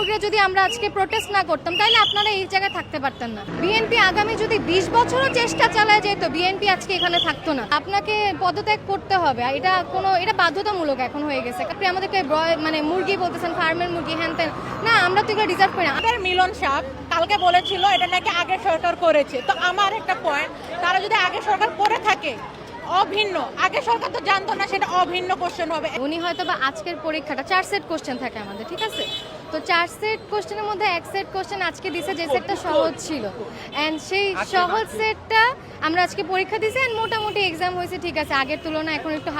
মুরগিরা যদি আমরা আজকে প্রোটেস্ট না করতাম তাহলে আপনারা এই জায়গায় থাকতে পারতেন না। বিএনপি আগামী যদি 20 বছরও চেষ্টা চালায় যেত বিএনপি আজকে এখানে থাকতো না। আপনাকে পদত্যাগ করতে হবে, এটা বাধ্যতামূলক এখন হয়ে গেছে। আপনি আমাদেরকে মানে মুরগি বলতেছেন, ফার্মের মুরগি, হ্যান ত্যান, না আমরা তো এগুলো রিজার্ভ করি না। আমাদের মিলন সাহেব কালকে বলেছিল এটা নাকি আগের সরকার করেছে। তো আমার একটা পয়েন্ট, তারা যদি আগের সরকার করে থাকে অভিন্ন, আগে সরকার তো জানতো না, সেটা অভিন্ন কোশ্চেন হবে। উনি হয়তো বা আজকের পরীক্ষাটা 4 সেট কোশ্চেন থাকে আমাদের, ঠিক আছে? তো 4 সেট কোশ্চেনের মধ্যে 1 সেট কোশ্চেন আজকে দিছে যে সেটটা সহজ ছিল, অ্যান্ড সেই সহজ সেটটা আমরা আজকে পরীক্ষা দিয়েছি অ্যান্ড মোটামুটি এক্সাম হয়েছে, ঠিক আছে, আগের তুলনায় এখন একটু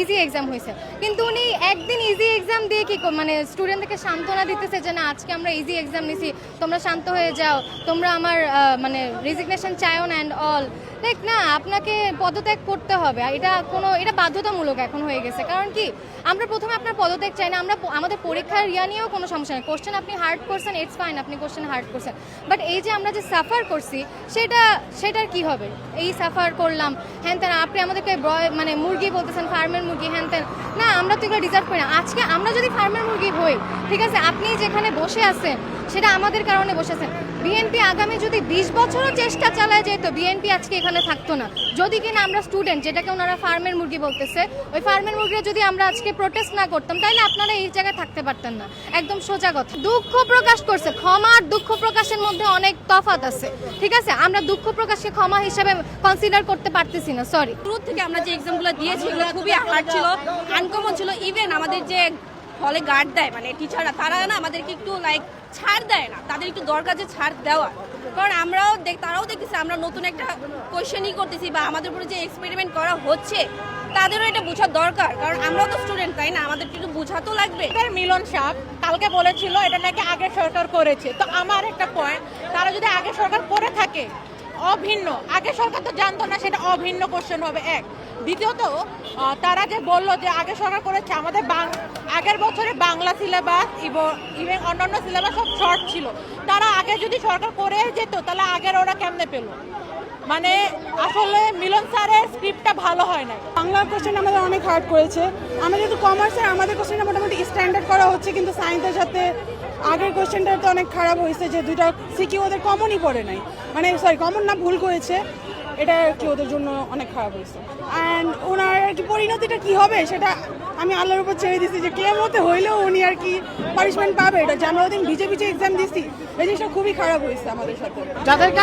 ইজি এক্সাম হয়েছে। কিন্তু উনি একদিন ইজি এক্সাম দিয়ে কি মানে স্টুডেন্টদেরকে সান্ত্বনা দিতেছে যে না আজকে আমরা ইজি এক্সাম নিছি, তোমরা শান্ত হয়ে যাও, তোমরা আমার মানে রেজিগনেশন চাইও না অ্যান্ড অল। লাইক না, আপনাকে পদত্যাগ করতে হবে, এটা বাধ্যতামূলক এখন হয়ে গেছে। কারণ কি, আমরা প্রথমে আপনার পদত্যাগ চাই না, আমরা আমাদের পরীক্ষার নিয়েও কোনো সমস্যা নেই। কোশ্চেন আপনি হার্ড করছেন, ইটস ফাইন, আপনি কোশ্চেন হার্ড করছেন, বাট এই যে আমরা যে সাফার করছি সেটার কি হবে? এই সাফার করলাম, হ্যান ত্যান, আপনি আমাদেরকে মানে মুরগি বলতেছেন, ফার্মের মুরগি, হ্যান ত্যান, না আমরা তো এগুলো রিজার্ভ করি না। আজকে আমরা যদি ফার্মের মুরগি হই, ঠিক আছে, আপনি যেখানে বসে আছেন সেটা আমাদের কারণে বসে আছেন। বিএনপি আগামী যদি 20 বছরও চেষ্টা চালায় যেত বিএনপি আজকে এখানে থাকতো না। যদি কিনা আমরা স্টুডেন্ট, যেটাকে ওনারা ফার্মের মুরগি বলতেছে, ওই ফার্মের মুরগিরা যদি আমরা আজকে প্রোটেস্ট না করতাম তাহলে আপনারা এই জায়গায় থাকতে পারতেন না। একদম সোজা কথা। দুঃখ প্রকাশ করছে, ক্ষমা আর দুঃখ প্রকাশের মধ্যে অনেক তফাৎ আছে, ঠিক আছে? আমরা দুঃখ প্রকাশকে ক্ষমা হিসেবে কনসিডার করতে পারতেছি না, সরি। শুরু থেকে আমরা যে এক্সামগুলো দিয়েছি এগুলো খুবই হার্ড ছিল, আনকমন ছিল। ইভেন আমাদের যে হলে গার্ড দেয় মানে টিচাররা, তারা না আমাদেরকে একটু লাইক ছাড় দেয় না, তাদের একটু দরকার যে ছাড় দেওয়া। কারণ তারাও দেখতেছে আমরা নতুন একটা কোয়েশ্চেনই করতেছি বা আমাদের উপরে যে এক্সপেরিমেন্ট করা হচ্ছে তাদেরও এটা বোঝার দরকার, কারণ আমরাও তো স্টুডেন্ট, তাই না? আমাদের একটু বোঝা তো লাগবে। মিলন সাহেব কালকে বলেছিল এটা নাকি আগের সরকার করেছে। তো আমার একটা পয়েন্ট, তারা যদি আগের সরকার করে থাকে অভিন্ন, আগে সরকার তো জানতো না, সেটা অভিন্ন কোশ্চেন হবে এক। দ্বিতীয়ত তারা যে বললো যে আগে সরকার করেছে, আমাদের আগের বছরে বাংলা সিলেবাস ইভেন অন্যান্য সিলেবাস সব শর্ট ছিল। তারা আগে যদি সরকার করে যেত তাহলে আগের ওরা কেমনে পেল? মানে আসলে মিলন স্যারের স্ক্রিপ্টটা ভালো হয় না। বাংলার কোশ্চেন আমাদের অনেক হার্ড করেছে। আমরা যেহেতু কমার্সের, আমাদের কোশ্চেনটা মোটামুটি স্ট্যান্ডার্ড করা হচ্ছে, কিন্তু সায়েন্সের সাথে আগের কোশ্চেনটা তো অনেক খারাপ হয়েছে যে দুইটা সিকিউ ওদের কমনই পড়ে নাই, মানে সরি কমন না, ভুল করেছে, এটা আর কি ওদের জন্য অনেক খারাপ হয়েছে। অ্যান্ড ওনার আর কি পরিণতিটা কি হবে সেটা আমি আল্লাহর উপর ছেড়ে দিচ্ছি, যে কেমতে হইলেও উনি আর কি পানিশমেন্ট পাবে। এটা যে আমরা ওদিন ভিজে এক্সাম দিচ্ছি, এই জিনিসটা খুবই খারাপ হয়েছে আমাদের সাথে।